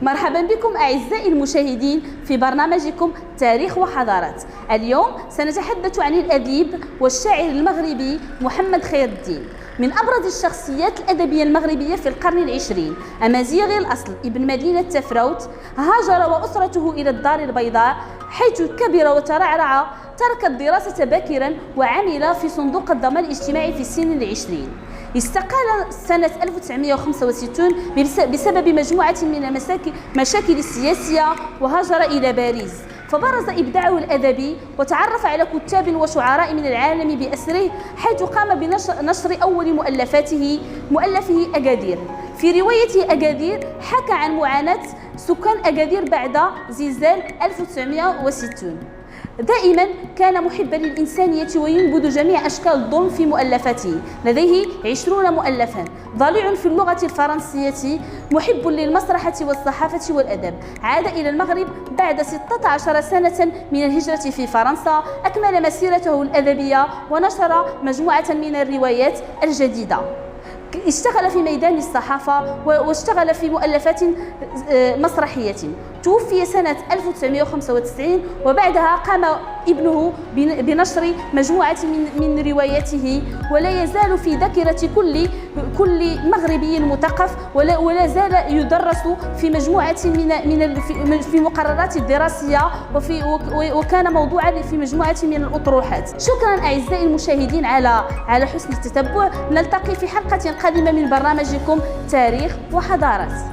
مرحبا بكم أعزائي المشاهدين في برنامجكم تاريخ وحضارات. اليوم سنتحدث عن الأديب والشاعر المغربي محمد خير الدين، من أبرز الشخصيات الأدبية المغربية في القرن العشرين. أمازيغي الأصل، ابن مدينة تفراوت، هاجر وأسرته إلى الدار البيضاء حيث كبر وترعرع. ترك الدراسة باكرا وعمل في صندوق الضمان الاجتماعي في سن العشرين. استقال سنة 1965 بسبب مجموعة من المشاكل السياسية وهاجر إلى باريس، فبرز إبداعه الأدبي وتعرف على كتاب وشعراء من العالم بأسره، حيث قام بنشر أول مؤلفه أكادير. في روايته أكادير حكى عن معاناة سكان أكادير بعد زلزال 1960. دائما كان محبا للإنسانية وينبذ جميع أشكال الظلم في مؤلفاته، لديه 20 مؤلفا. ضليع في اللغة الفرنسية، محب للمسرحة والصحافة والأدب. عاد إلى المغرب بعد 16 سنة من الهجرة في فرنسا، أكمل مسيرته الأدبية ونشر مجموعة من الروايات الجديدة. اشتغل في ميدان الصحافة واشتغل في مؤلفات مسرحية. توفي سنة 1995 وبعدها قام ابنه بنشر مجموعة من رواياته، ولا يزال في ذاكرة كل مغربي مثقف، ولا زال يدرس في مجموعة في مقررات الدراسية، وكان موضوعا في مجموعة من الأطروحات. شكرا أعزائي المشاهدين على حسن التتبع. نلتقي في حلقة قادمة من برنامجكم تاريخ وحضارات.